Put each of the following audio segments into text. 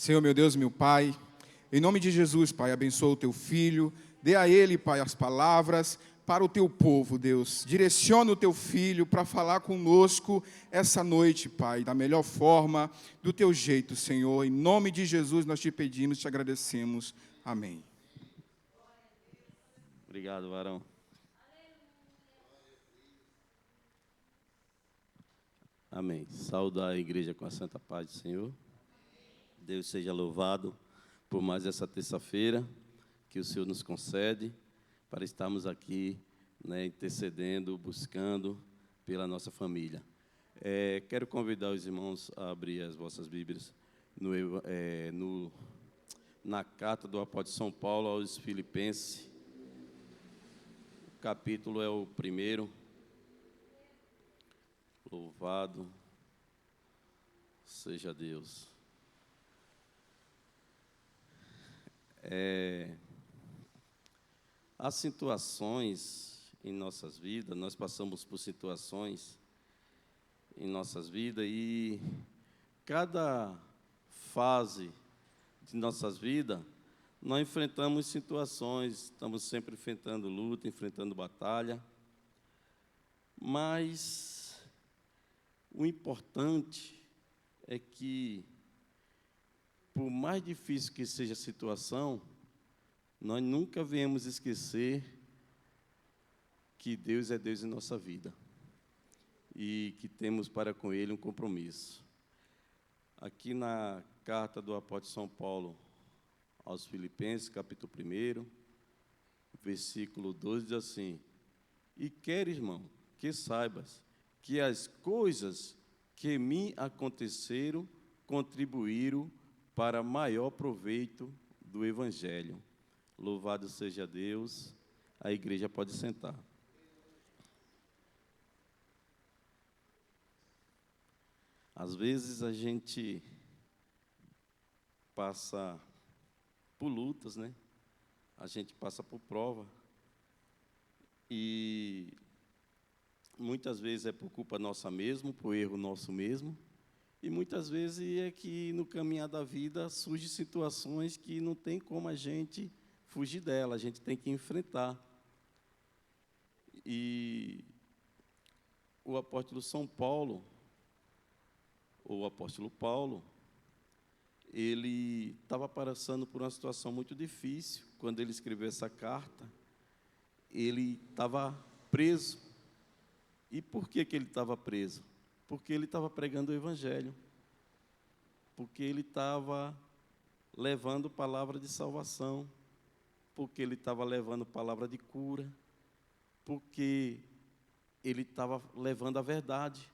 Senhor, meu Deus, meu Pai, em nome de Jesus, Pai, abençoa o teu filho, dê a ele, Pai, as palavras para o teu povo, Deus. Direciona o teu filho para falar conosco essa noite, Pai, da melhor forma, do teu jeito, Senhor. Em nome de Jesus nós te pedimos, te agradecemos. Amém. Obrigado, varão. Amém. Saúde a igreja com a santa paz do Senhor. Deus seja louvado por mais essa terça-feira que o Senhor nos concede para estarmos aqui, intercedendo, buscando pela nossa família. Quero convidar os irmãos a abrir as vossas Bíblias na carta do apóstolo São Paulo aos Filipenses. O capítulo é o 1. Louvado seja Deus. Há situações em nossas vidas, nós passamos por situações em nossas vidas e cada fase de nossas vidas, nós enfrentamos situações, estamos sempre enfrentando luta, enfrentando batalha, mas o importante é que, por mais difícil que seja a situação, nós nunca venhamos esquecer que Deus é Deus em nossa vida e que temos para com Ele um compromisso. Aqui na carta do apóstolo São Paulo aos Filipenses, capítulo 1, versículo 12, diz assim: E quero, irmão, que saibas que as coisas que me aconteceram contribuíram para maior proveito do Evangelho. Louvado seja Deus. A igreja pode sentar. Às vezes a gente passa por lutas, né? A gente passa por prova. E muitas vezes é por culpa nossa mesmo, por erro nosso mesmo. E muitas vezes é que no caminhar da vida surgem situações que não tem como a gente fugir dela, a gente tem que enfrentar. E o apóstolo São Paulo, ou o apóstolo Paulo, ele estava passando por uma situação muito difícil. Quando ele escreveu essa carta, ele estava preso. E por que ele estava preso? Porque ele estava pregando o Evangelho, porque ele estava levando palavra de salvação, porque ele estava levando palavra de cura, porque ele estava levando a verdade.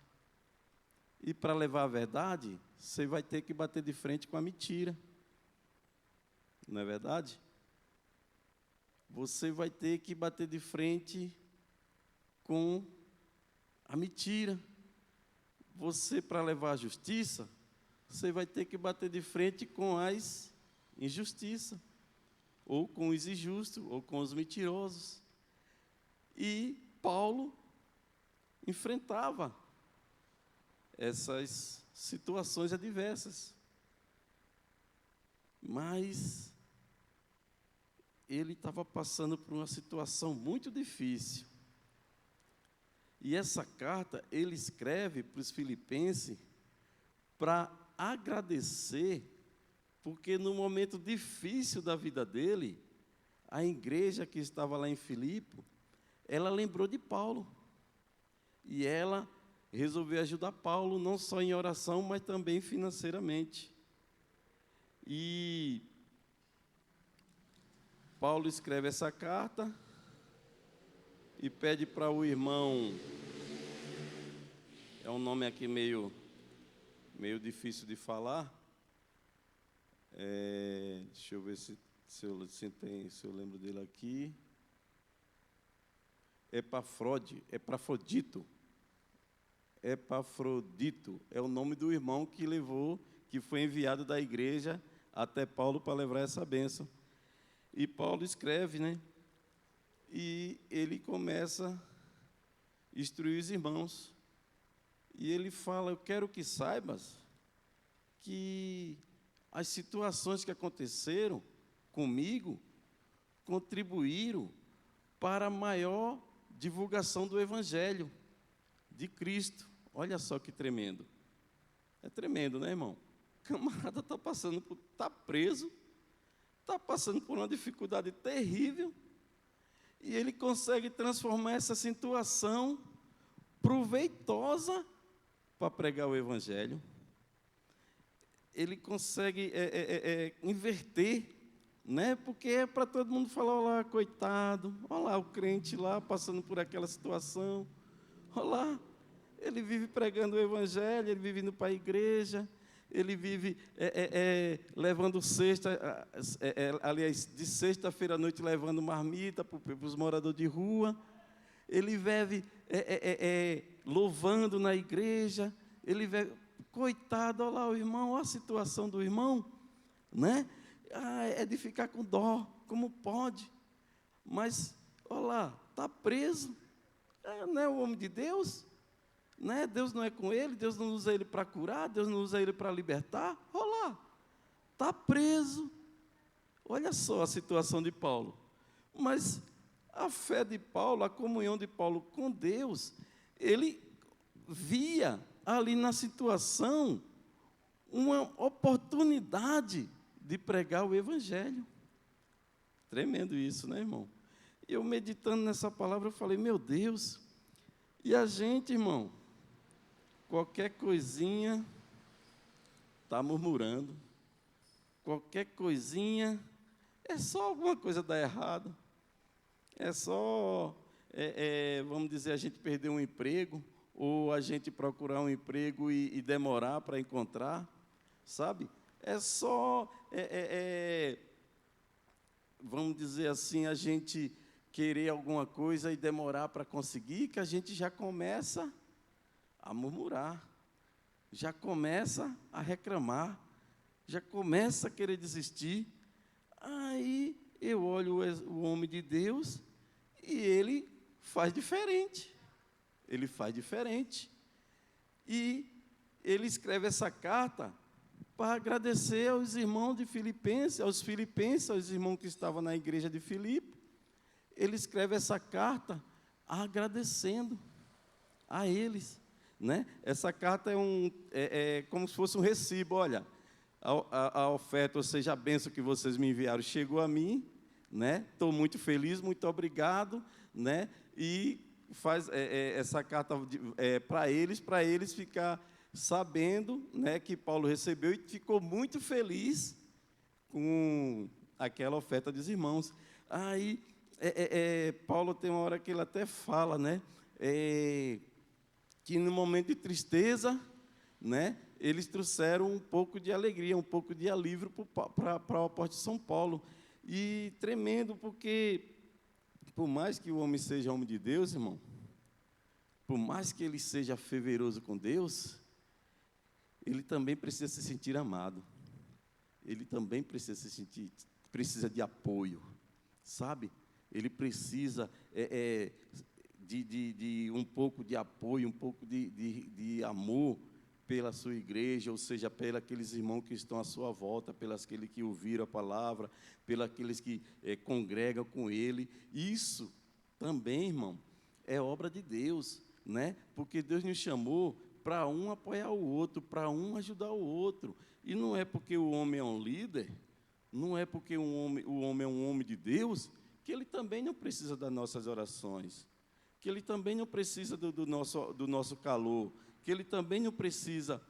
E para levar a verdade, você vai ter que bater de frente com a mentira. Não é verdade? Você vai ter que bater de frente com a mentira. Você, para levar a justiça, você vai ter que bater de frente com as injustiças, ou com os injustos, ou com os mentirosos. E Paulo enfrentava essas situações adversas. Mas ele estava passando por uma situação muito difícil. E essa carta ele escreve para os filipenses para agradecer, porque no momento difícil da vida dele, a igreja que estava lá em Filipe, ela lembrou de Paulo. E ela resolveu ajudar Paulo, não só em oração, mas também financeiramente. E Paulo escreve essa carta e pede para o irmão, é um nome aqui meio difícil de falar, deixa eu ver se eu lembro dele aqui, Epafrodito, é o nome do irmão que foi enviado da igreja até Paulo para levar essa bênção. E Paulo escreve, e ele começa a instruir os irmãos. E ele fala: eu quero que saibas que as situações que aconteceram comigo contribuíram para a maior divulgação do Evangelho de Cristo. Olha só que tremendo. É tremendo, né, irmão? O camarada está preso, está passando por uma dificuldade terrível, e ele consegue transformar essa situação proveitosa para pregar o Evangelho. Ele consegue inverter, né? Porque é para todo mundo falar: olha lá, coitado, olha lá o crente lá passando por aquela situação, olha lá, ele vive pregando o Evangelho, ele vive indo para a igreja, ele vive levando cesta, aliás, de sexta-feira à noite levando marmita para os moradores de rua, ele vive louvando na igreja, ele vive, coitado, olha lá o irmão, olha a situação do irmão, né? É de ficar com dó, como pode? Mas, olha lá, está preso, não é o homem de Deus? Né? Deus não é com ele, Deus não usa ele para curar, Deus não usa ele para libertar. Olha lá, está preso. Olha só a situação de Paulo. Mas a fé de Paulo, a comunhão de Paulo com Deus, ele via ali na situação uma oportunidade de pregar o Evangelho. Tremendo isso, né, irmão? E eu meditando nessa palavra, eu falei: meu Deus, e a gente, irmão, qualquer coisinha está murmurando, qualquer coisinha, é só alguma coisa dar errado, é só, vamos dizer, a gente perder um emprego, ou a gente procurar um emprego e demorar para encontrar, sabe? É só, vamos dizer assim, a gente querer alguma coisa e demorar para conseguir, que a gente já começa a murmurar, já começa a reclamar, já começa a querer desistir. Aí eu olho o homem de Deus e ele faz diferente. Ele faz diferente. E ele escreve essa carta para agradecer aos irmãos de Filipenses, aos irmãos que estavam na igreja de Filipe. Ele escreve essa carta agradecendo a eles, né? Essa carta é como se fosse um recibo. Olha, a oferta, ou seja, a bênção que vocês me enviaram chegou a mim, né? Estou muito feliz, muito obrigado, né? E faz essa carta para eles ficar sabendo, né, que Paulo recebeu e ficou muito feliz com aquela oferta dos irmãos. Aí Paulo tem uma hora que ele até fala, né, que no momento de tristeza, né, eles trouxeram um pouco de alegria, um pouco de alívio para o apóstolo São Paulo. E tremendo, porque por mais que o homem seja homem de Deus, irmão, por mais que ele seja fervoroso com Deus, ele também precisa se sentir amado. Ele também precisa de apoio, sabe? Ele precisa de um pouco de apoio, um pouco de amor pela sua igreja, ou seja, pelos aqueles irmãos que estão à sua volta, pelos aqueles que ouviram a palavra, pelos aqueles que congregam com ele. Isso também, irmão, é obra de Deus, né? Porque Deus nos chamou para um apoiar o outro, para um ajudar o outro. E não é porque o homem é um líder, não é porque o homem é um homem de Deus, que ele também não precisa das nossas orações, que ele também não precisa do nosso calor, que ele também não precisa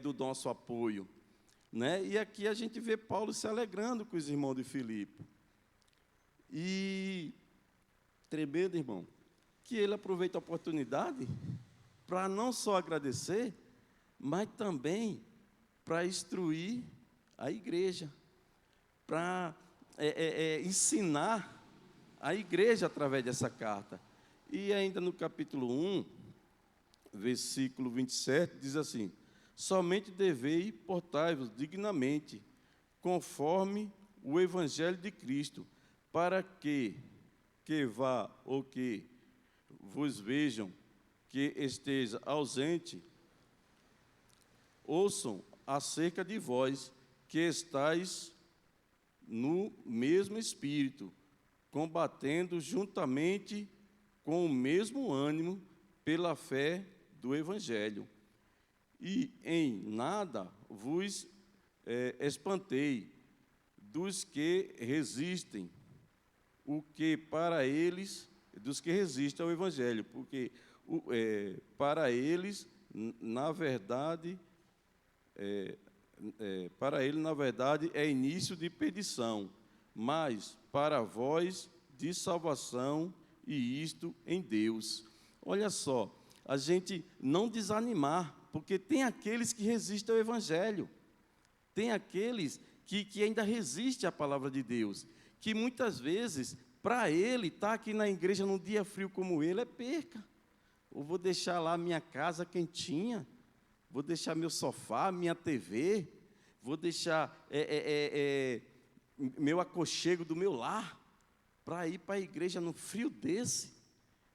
do nosso apoio, né? E aqui a gente vê Paulo se alegrando com os irmãos de Filipe. E tremendo, irmão, que ele aproveita a oportunidade para não só agradecer, mas também para instruir a igreja, para ensinar a igreja através dessa carta. E ainda no capítulo 1, versículo 27, diz assim: somente devei portai-vos dignamente, conforme o evangelho de Cristo, para que vá ou que vos vejam que esteja ausente, ouçam acerca de vós que estais no mesmo espírito, combatendo juntamente com o mesmo ânimo pela fé do Evangelho. E em nada vos espantei dos que resistem, dos que resistem ao Evangelho, porque para eles, na verdade, é início de perdição, mas para vós de salvação, e isto em Deus. Olha só, a gente não desanimar, porque tem aqueles que resistem ao Evangelho, tem aqueles que ainda resistem à palavra de Deus, que muitas vezes, para ele, estar aqui na igreja num dia frio como ele é perca. Eu vou deixar lá minha casa quentinha, vou deixar meu sofá, minha TV, vou deixar meu aconchego do meu lar, para ir para a igreja no frio desse.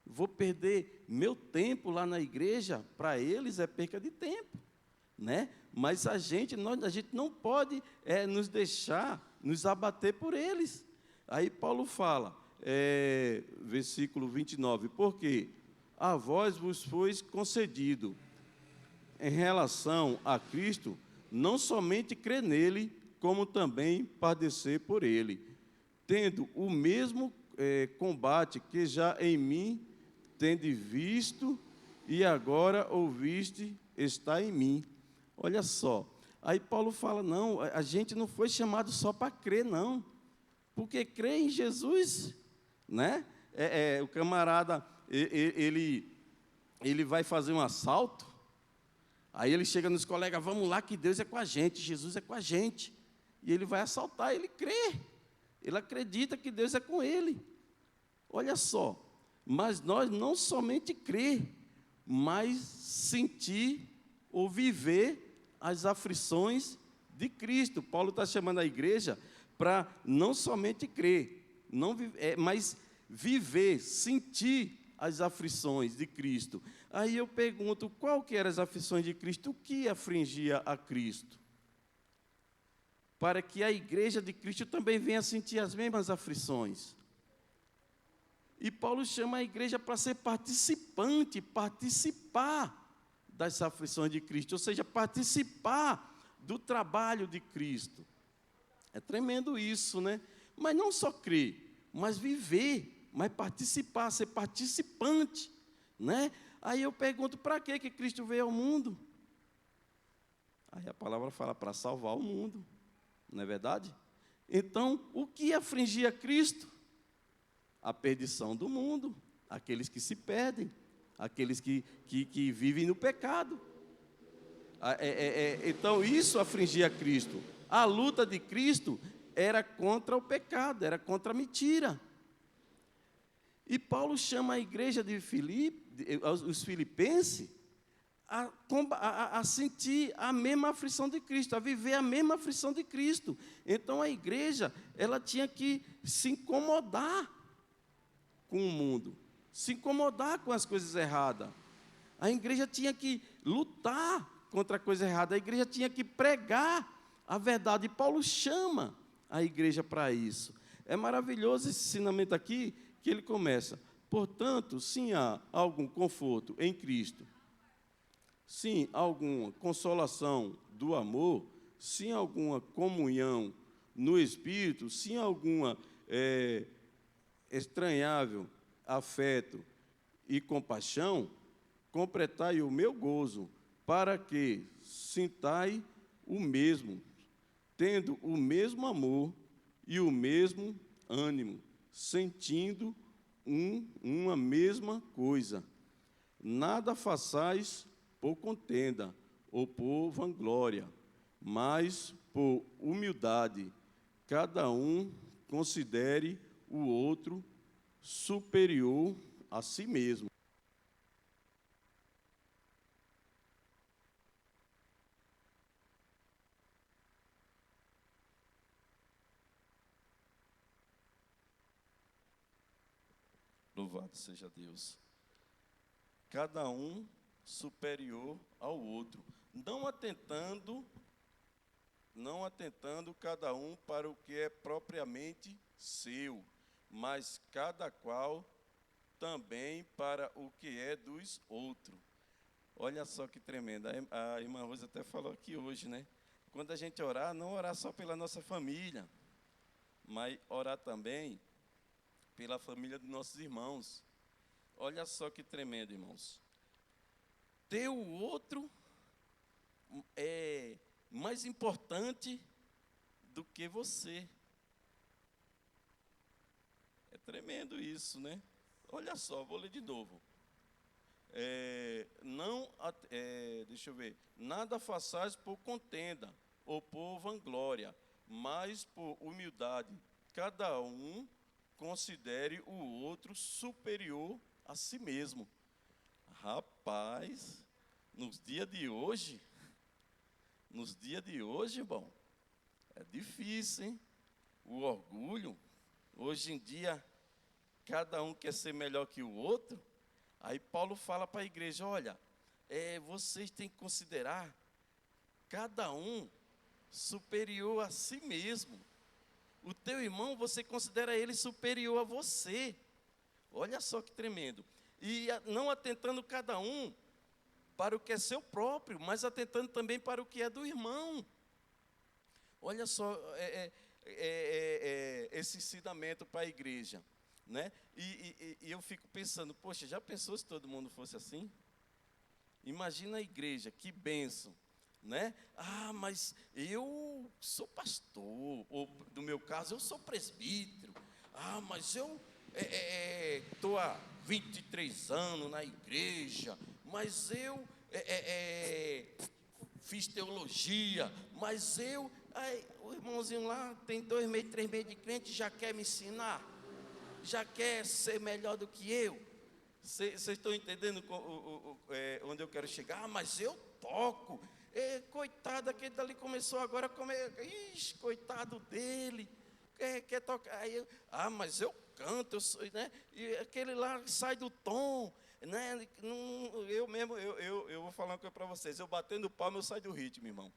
Vou perder meu tempo lá na igreja, para eles é perca de tempo, né? Mas a gente não pode nos deixar nos abater por eles. Aí Paulo fala, versículo 29, porque a vós vos foi concedido, em relação a Cristo, não somente crer nele, como também padecer por ele, tendo o mesmo combate que já em mim tende visto e agora ouviste está em mim. Olha só, aí Paulo fala, não, a gente não foi chamado só para crer, não, porque crer em Jesus, né? O camarada, ele vai fazer um assalto, aí ele chega nos colegas, vamos lá que Deus é com a gente, Jesus é com a gente, e ele vai assaltar, ele crê, ele acredita que Deus é com ele. Olha só, mas nós não somente crer, mas sentir ou viver as aflições de Cristo. Paulo está chamando a igreja para não somente crer, mas viver, sentir as aflições de Cristo. Aí eu pergunto, qual que eram as aflições de Cristo? O que afligia a Cristo? Para que a igreja de Cristo também venha sentir as mesmas aflições. E Paulo chama a igreja para ser participante, participar das aflições de Cristo, ou seja, participar do trabalho de Cristo. É tremendo isso, né? Mas não só crer, mas viver, mas participar, ser participante, né? Aí eu pergunto, para que Cristo veio ao mundo? Aí a palavra fala, para salvar o mundo, não é verdade? Então, o que afligia Cristo? A perdição do mundo, aqueles que se perdem, aqueles que vivem no pecado. Então, isso afligia Cristo. A luta de Cristo era contra o pecado, era contra a mentira. E Paulo chama a igreja de os filipenses, a sentir a mesma aflição de Cristo, a viver a mesma aflição de Cristo. Então, a igreja, ela tinha que se incomodar com o mundo, se incomodar com as coisas erradas. A igreja tinha que lutar contra a coisa errada, a igreja tinha que pregar a verdade, e Paulo chama a igreja para isso. É maravilhoso esse ensinamento aqui, que ele começa, portanto, sim há algum conforto em Cristo, sim alguma consolação do amor, sim alguma comunhão no Espírito, sim alguma estranhável afeto e compaixão, completai o meu gozo, para que sintai o mesmo, tendo o mesmo amor e o mesmo ânimo, sentindo uma mesma coisa. Nada façais por contenda ou por vanglória, mas por humildade, cada um considere o outro superior a si mesmo. Louvado seja Deus. Cada um superior ao outro, não atentando não atentando cada um para o que é propriamente seu, mas cada qual também para o que é dos outros. Olha só que tremendo. A irmã Rosa até falou aqui hoje, né? Quando a gente orar, não orar só pela nossa família, mas orar também pela família dos nossos irmãos. Olha só que tremendo, irmãos. Ter o outro é mais importante do que você. É tremendo isso, né? Olha só, vou ler de novo. Deixa eu ver. Nada façais por contenda ou por vanglória, mas por humildade. Cada um considere o outro superior a si mesmo. Rapaz, nos dias de hoje, irmão, é difícil, hein? O orgulho, hoje em dia, cada um quer ser melhor que o outro. Aí Paulo fala para a igreja, olha, vocês têm que considerar cada um superior a si mesmo. O teu irmão, você considera ele superior a você. Olha só que tremendo. E não atentando cada um para o que é seu próprio, mas atentando também para o que é do irmão. Olha só esse ensinamento para a igreja, né? E eu fico pensando, poxa, já pensou se todo mundo fosse assim? Imagina a igreja, que bênção, né? Ah, mas eu sou pastor, ou no meu caso, eu sou presbítero. Ah, mas eu estou há 23 anos na igreja, mas eu fiz teologia, mas o irmãozinho lá tem 2 meses, 3 meses de crente, já quer me ensinar, já quer ser melhor do que eu. Vocês estão entendendo onde eu quero chegar? Ah, mas eu toco. Coitado, aquele dali começou agora a comer. Ixi, coitado dele. Quer tocar? Mas eu canto, né? E aquele lá sai do tom, né? Eu mesmo, eu vou falar uma coisa para vocês. Eu batendo palma, eu saio do ritmo, irmão.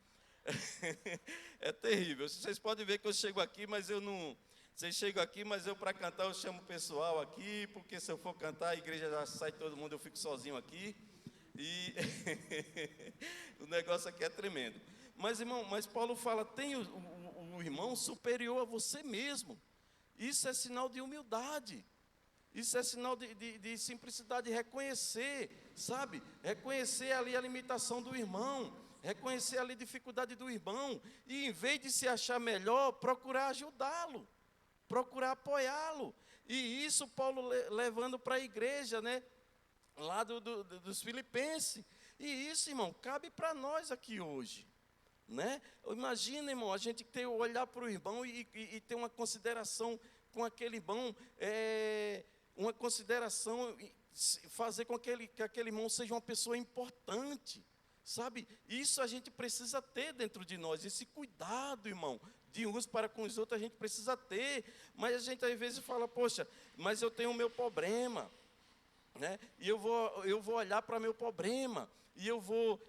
É terrível. Vocês podem ver que eu chego aqui, mas eu não... Vocês chegam aqui, mas eu para cantar eu chamo o pessoal aqui, porque se eu for cantar a igreja já sai todo mundo, eu fico sozinho aqui. E o negócio aqui é tremendo. Mas, irmão, Paulo fala, tem o irmão superior a você mesmo. Isso é sinal de humildade. Isso é sinal de simplicidade, reconhecer, sabe? Reconhecer ali a limitação do irmão, reconhecer ali a dificuldade do irmão. E em vez de se achar melhor, procurar ajudá-lo, procurar apoiá-lo. E isso Paulo levando para a igreja, né? Lá dos Filipenses. E isso, irmão, cabe para nós aqui hoje, né? Imagina, irmão, a gente ter olhar para o irmão e ter uma consideração com aquele irmão, uma consideração, fazer com que aquele irmão seja uma pessoa importante, sabe? Isso a gente precisa ter dentro de nós, esse cuidado, irmão, de uns para com os outros a gente precisa ter, mas a gente às vezes fala, poxa, mas eu tenho o meu problema, né? E eu vou olhar para meu problema, e eu vou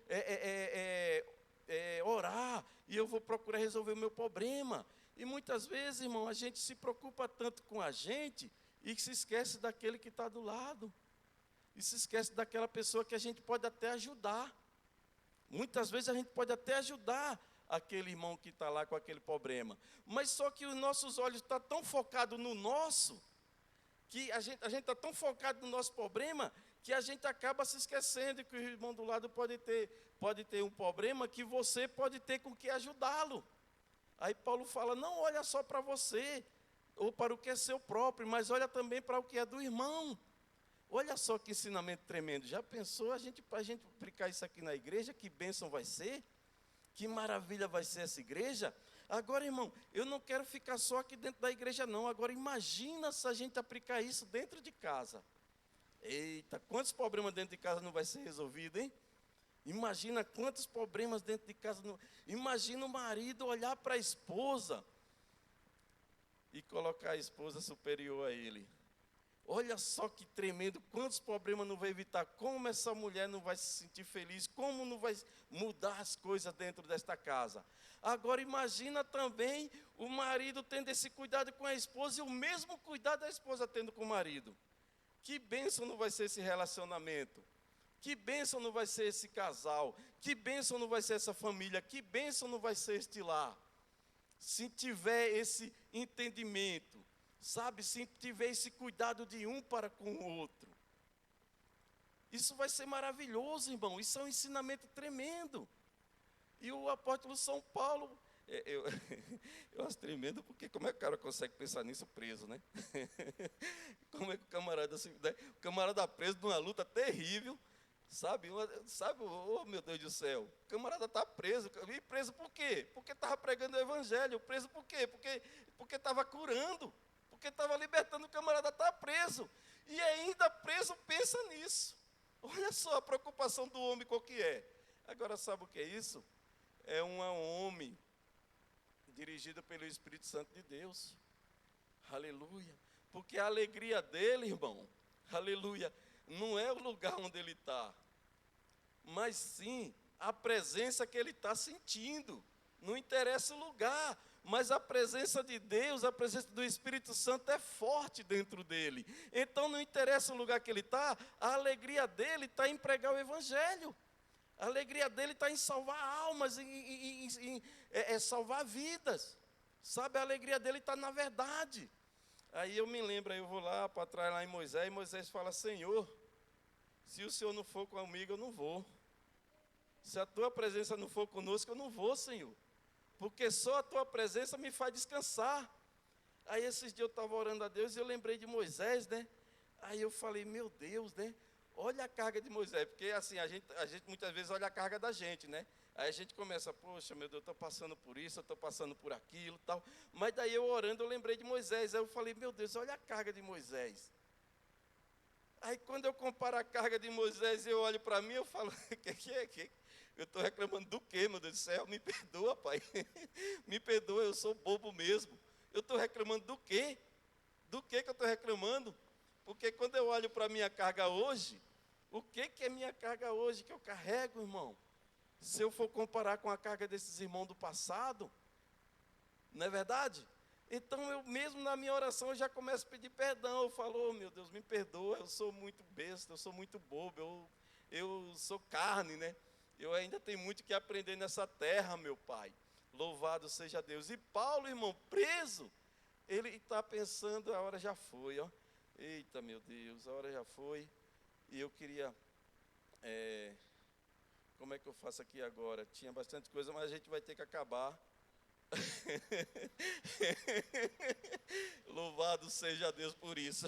orar, e eu vou procurar resolver o meu problema. E muitas vezes, irmão, a gente se preocupa tanto com a gente, e se esquece daquele que está do lado, e se esquece daquela pessoa que a gente pode até ajudar. Muitas vezes a gente pode até ajudar aquele irmão que está lá com aquele problema, mas só que os nossos olhos estão tão focados no nosso, que a gente está tão focado no nosso problema, que a gente acaba se esquecendo que o irmão do lado pode ter um problema que você pode ter com que ajudá-lo. Aí Paulo fala, não olha só para você, ou para o que é seu próprio, mas olha também para o que é do irmão. Olha só que ensinamento tremendo. Já pensou a gente aplicar isso aqui na igreja? Que bênção vai ser? Que maravilha vai ser essa igreja? Agora, irmão, eu não quero ficar só aqui dentro da igreja, não. Agora, imagina se a gente aplicar isso dentro de casa. Eita, quantos problemas dentro de casa não vai ser resolvido, hein? Imagina quantos problemas dentro de casa não... Imagina o marido olhar para a esposa e colocar a esposa superior a ele. Olha só que tremendo, quantos problemas não vai evitar, como essa mulher não vai se sentir feliz, como não vai mudar as coisas dentro desta casa. Agora imagina também o marido tendo esse cuidado com a esposa e o mesmo cuidado da esposa tendo com o marido. Que bênção não vai ser esse relacionamento, que bênção não vai ser esse casal, que bênção não vai ser essa família, que bênção não vai ser este lar, se tiver esse entendimento. Sabe, se tiver esse cuidado de um para com o outro. Isso vai ser maravilhoso, irmão. Isso é um ensinamento tremendo. E o apóstolo São Paulo, eu acho tremendo, porque como é que o cara consegue pensar nisso preso, né? Como é que o camarada preso numa luta terrível, sabe, oh meu Deus do céu, o camarada está preso, e preso por quê? Porque estava pregando o evangelho, preso por quê? Porque estava curando, porque estava libertando, o camarada está preso, e ainda preso pensa nisso. Olha só a preocupação do homem qual que é. Agora sabe o que é isso? É um homem dirigido pelo Espírito Santo de Deus, aleluia, porque a alegria dele, irmão, aleluia, não é o lugar onde ele está, mas sim a presença que ele está sentindo. Não interessa o lugar, mas a presença de Deus, a presença do Espírito Santo é forte dentro dele. Então não interessa o lugar que ele está, a alegria dele está em pregar o Evangelho. A alegria dele está em salvar almas, em salvar vidas. Sabe, a alegria dele está na verdade. Aí eu me lembro, aí eu vou lá para trás, lá em Moisés, e Moisés fala: Senhor, se o Senhor não for comigo, eu não vou. Se a tua presença não for conosco, eu não vou, Senhor. Porque só a tua presença me faz descansar. Aí esses dias eu estava orando a Deus e eu lembrei de Moisés, né? Aí eu falei: meu Deus, né? Olha a carga de Moisés, porque assim, a gente muitas vezes olha a carga da gente, né? Aí a gente começa: poxa, meu Deus, eu estou passando por isso, eu estou passando por aquilo, tal. Mas daí eu orando, eu lembrei de Moisés. Aí eu falei: meu Deus, olha a carga de Moisés. Aí quando eu comparo a carga de Moisés, eu olho para mim, eu falo: que eu estou reclamando do quê, meu Deus do céu? Me perdoa, pai. Me perdoa, eu sou bobo mesmo. Eu estou reclamando do quê? Do que eu estou reclamando? Porque quando eu olho para a minha carga hoje, o que é minha carga hoje que eu carrego, irmão? Se eu for comparar com a carga desses irmãos do passado, não é verdade? Então eu mesmo na minha oração eu já começo a pedir perdão. Eu falo: oh, meu Deus, me perdoa, eu sou muito besta, eu sou muito bobo, eu sou carne, né? Eu ainda tenho muito que aprender nessa terra, meu Pai. Louvado seja Deus. E Paulo, irmão, preso, ele está pensando: a hora já foi, ó. Eita, meu Deus, a hora já foi. E eu queria, como é que eu faço aqui agora? Tinha bastante coisa, mas a gente vai ter que acabar. Louvado seja Deus por isso.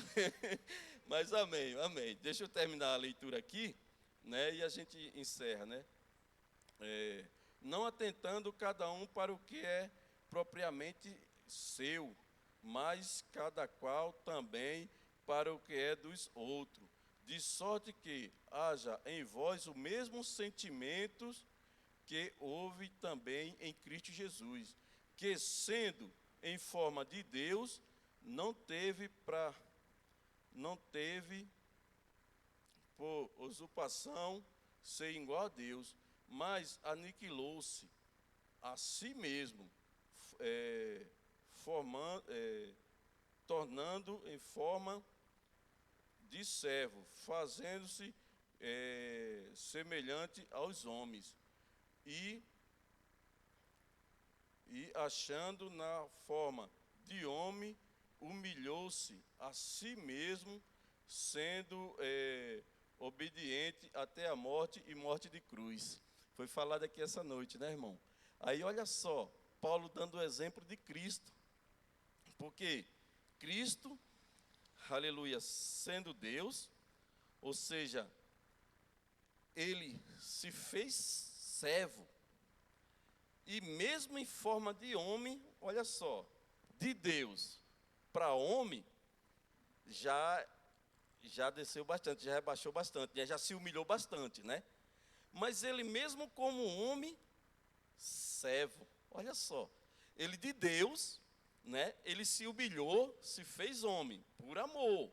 Mas amém, amém. Deixa eu terminar a leitura aqui, né? E a gente encerra, né? Não atentando cada um para o que é propriamente seu, mas cada qual também para o que é dos outros, de sorte que haja em vós o mesmo sentimento que houve também em Cristo Jesus, que sendo em forma de Deus, não teve por usurpação ser igual a Deus, mas aniquilou-se a si mesmo, tornando em forma de servo, fazendo-se semelhante aos homens, e achando na forma de homem, humilhou-se a si mesmo, sendo obediente até a morte e morte de cruz. Foi falado aqui essa noite, né, irmão? Aí olha só, Paulo dando o exemplo de Cristo, porque Cristo, aleluia, sendo Deus, ou seja, ele se fez servo, e mesmo em forma de homem, olha só, de Deus para homem, já desceu bastante, já rebaixou bastante, já se humilhou bastante, né? Mas ele mesmo como homem, servo, olha só, ele de Deus, né? Ele se humilhou, se fez homem, por amor,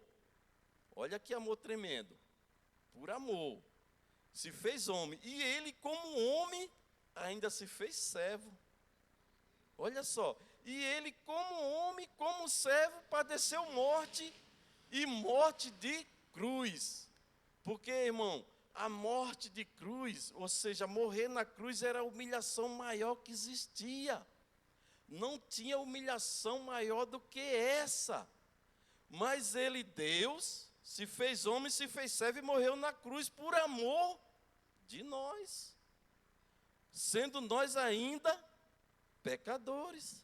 Olha que amor tremendo. Por amor. Se fez homem. E ele, como homem, ainda se fez servo. Olha só. E ele, como homem, como servo, padeceu morte e morte de cruz. Porque, irmão, a morte de cruz, ou seja, morrer na cruz era a humilhação maior que existia. Não tinha humilhação maior do que essa. Mas ele, Deus, se fez homem, se fez servo e morreu na cruz por amor de nós. Sendo nós ainda pecadores.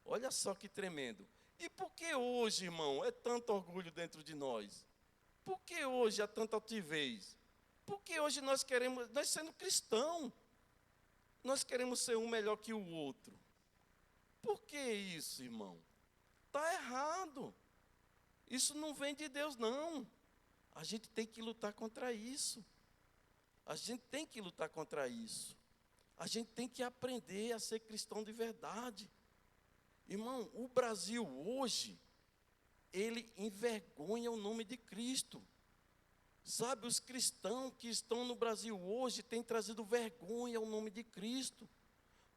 Olha só que tremendo. E por que hoje, irmão, é tanto orgulho dentro de nós? Por que hoje há tanta altivez? Por que hoje nós sendo cristão, nós queremos ser um melhor que o outro? Por que isso, irmão? Está errado. Isso não vem de Deus, não. A gente tem que lutar contra isso. A gente tem que lutar contra isso. A gente tem que aprender a ser cristão de verdade. Irmão, o Brasil hoje, ele envergonha o nome de Cristo. Sabe, os cristãos que estão no Brasil hoje têm trazido vergonha ao nome de Cristo.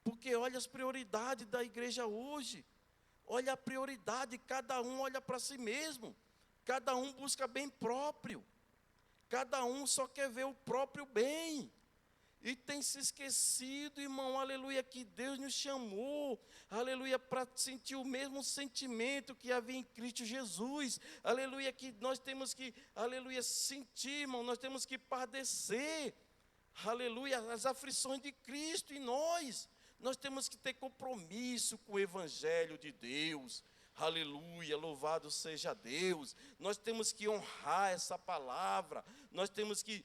Porque olha as prioridades da igreja hoje. Olha a prioridade, cada um olha para si mesmo. Cada um busca bem próprio. Cada um só quer ver o próprio bem. E tem se esquecido, irmão, aleluia, que Deus nos chamou, aleluia, para sentir o mesmo sentimento que havia em Cristo Jesus, aleluia, que nós temos que, aleluia, sentir, irmão, nós temos que padecer, aleluia, as aflições de Cristo em nós. Nós temos que ter compromisso com o Evangelho de Deus, aleluia, louvado seja Deus. Nós temos que honrar essa palavra, nós temos que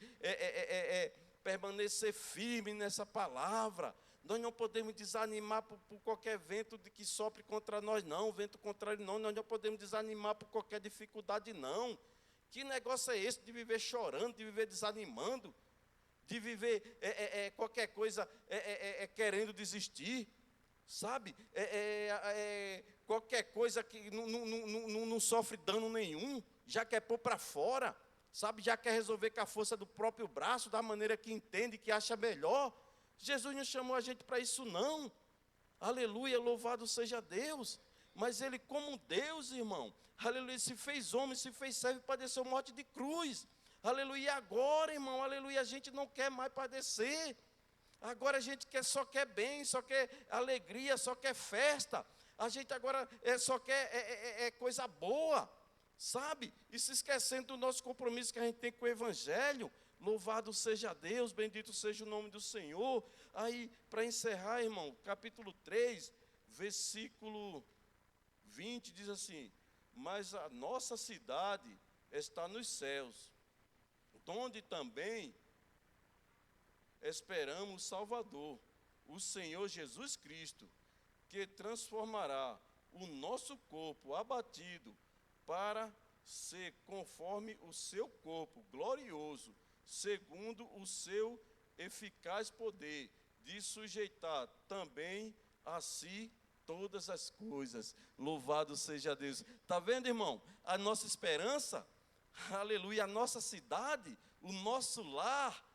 permanecer firme nessa palavra. Nós não podemos desanimar por qualquer vento que sopre contra nós, não, vento contrário não. Nós não podemos desanimar por qualquer dificuldade, não. Que negócio é esse de viver chorando, de viver desanimando, de viver qualquer coisa querendo desistir, sabe? Qualquer coisa que não sofre dano nenhum, já quer pôr para fora, sabe? Já quer resolver com a força do próprio braço, da maneira que entende, que acha melhor. Jesus não chamou a gente para isso, não. Aleluia, louvado seja Deus. Mas ele, como Deus, irmão, aleluia, se fez homem, se fez servo e padeceu morte de cruz. Aleluia, e agora, irmão, aleluia, a gente não quer mais padecer. Agora a gente só quer bem, só quer alegria, só quer festa. A gente agora só quer coisa boa, sabe? E se esquecendo do nosso compromisso que a gente tem com o Evangelho. Louvado seja Deus, bendito seja o nome do Senhor. Aí, para encerrar, irmão, capítulo 3, versículo 20, diz assim: mas a nossa cidade está nos céus, onde também esperamos o Salvador, o Senhor Jesus Cristo, que transformará o nosso corpo abatido para ser conforme o seu corpo glorioso, segundo o seu eficaz poder, de sujeitar também a si todas as coisas. Louvado seja Deus. Está vendo, irmão? A nossa esperança, aleluia, a nossa cidade, o nosso lar,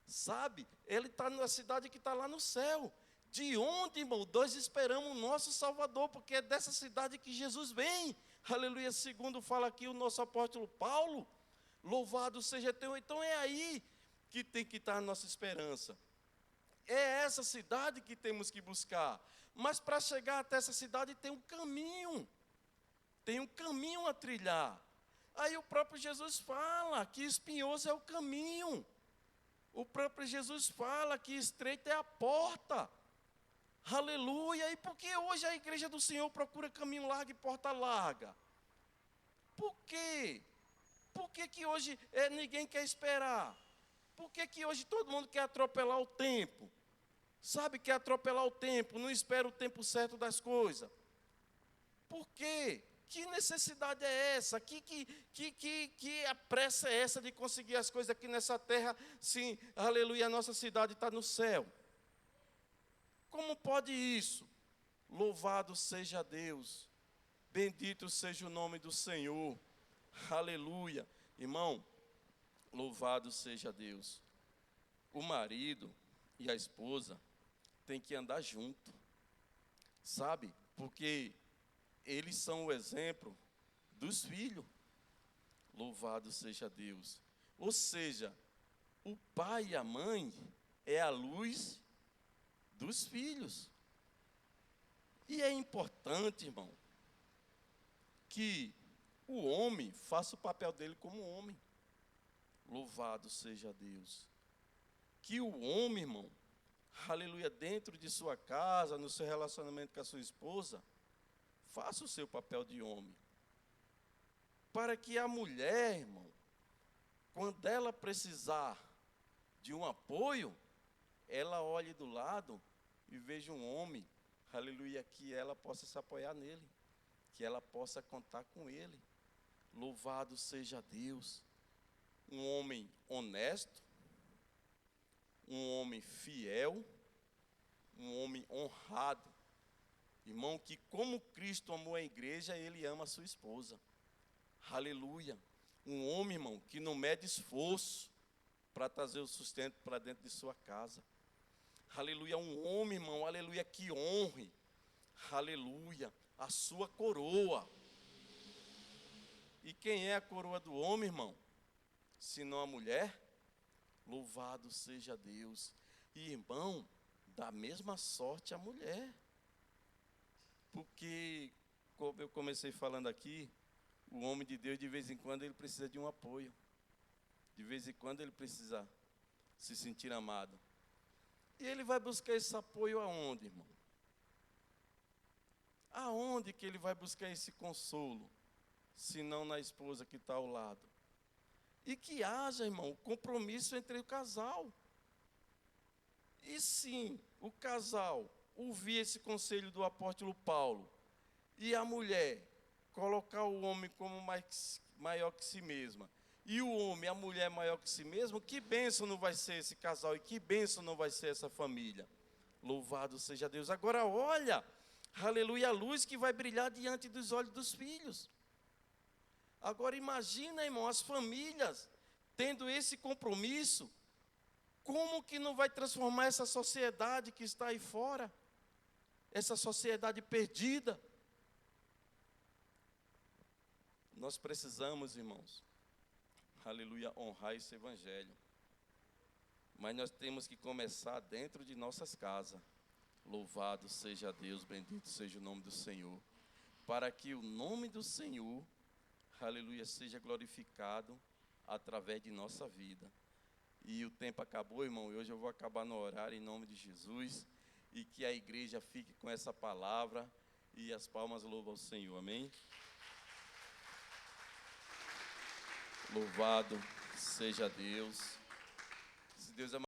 sabe? Ele está na cidade que está lá no céu. De onde, irmão? Nós esperamos o nosso Salvador, porque é dessa cidade que Jesus vem. Aleluia, segundo fala aqui o nosso apóstolo Paulo. Louvado seja Deus. Então é aí que tem que estar a nossa esperança. É essa cidade que temos que buscar. Mas para chegar até essa cidade tem um caminho. Tem um caminho a trilhar. Aí o próprio Jesus fala que espinhoso é o caminho. O próprio Jesus fala que estreita é a porta. Aleluia. E por que hoje a igreja do Senhor procura caminho largo e porta larga? Por quê? Por que que hoje ninguém quer esperar? Por que que hoje todo mundo quer atropelar o tempo? Sabe, quer atropelar o tempo, não espera o tempo certo das coisas. Por quê? Que necessidade é essa? Que a pressa é essa de conseguir as coisas aqui nessa terra? Sim, aleluia, a nossa cidade está no céu. Como pode isso? Louvado seja Deus. Bendito seja o nome do Senhor. Aleluia. Irmão, louvado seja Deus. O marido e a esposa têm que andar junto, sabe? Porque eles são o exemplo dos filhos. Louvado seja Deus. Ou seja, o pai e a mãe é a luz dos filhos. E é importante, irmão, que o homem faça o papel dele como homem. Louvado seja Deus. Que o homem, irmão, aleluia, dentro de sua casa, no seu relacionamento com a sua esposa, faça o seu papel de homem. Para que a mulher, irmão, quando ela precisar de um apoio, ela olhe do lado e veja um homem, aleluia, que ela possa se apoiar nele, que ela possa contar com ele. Louvado seja Deus. Um homem honesto, um homem fiel, um homem honrado. Irmão, que como Cristo amou a igreja, ele ama a sua esposa. Aleluia. Um homem, irmão, que não mede esforço para trazer o sustento para dentro de sua casa. Aleluia. Um homem, irmão, aleluia, que honre, aleluia, a sua coroa. E quem é a coroa do homem, irmão? Senão a mulher? Louvado seja Deus. E, irmão, da mesma sorte a mulher. Porque, como eu comecei falando aqui, o homem de Deus, de vez em quando, ele precisa de um apoio. De vez em quando, ele precisa se sentir amado. E ele vai buscar esse apoio aonde, irmão? Aonde que ele vai buscar esse consolo? Se não na esposa que está ao lado. E que haja, irmão, compromisso entre o casal. E sim, o casal ouvir esse conselho do apóstolo Paulo, e a mulher colocar o homem como maior que si mesma, e o homem, a mulher maior que si mesmo, que bênção não vai ser esse casal, e que bênção não vai ser essa família. Louvado seja Deus. Agora olha, aleluia, a luz que vai brilhar diante dos olhos dos filhos. Agora imagina, irmão, as famílias tendo esse compromisso, como que não vai transformar essa sociedade que está aí fora? Essa sociedade perdida. Nós precisamos, irmãos, aleluia, honrar esse evangelho. Mas nós temos que começar dentro de nossas casas. Louvado seja Deus, bendito seja o nome do Senhor. Para que o nome do Senhor, aleluia, seja glorificado através de nossa vida. E o tempo acabou, irmão, e hoje eu vou acabar no horário em nome de Jesus. E que a igreja fique com essa palavra e as palmas louvam ao Senhor, amém? Louvado seja Deus. Se Deus é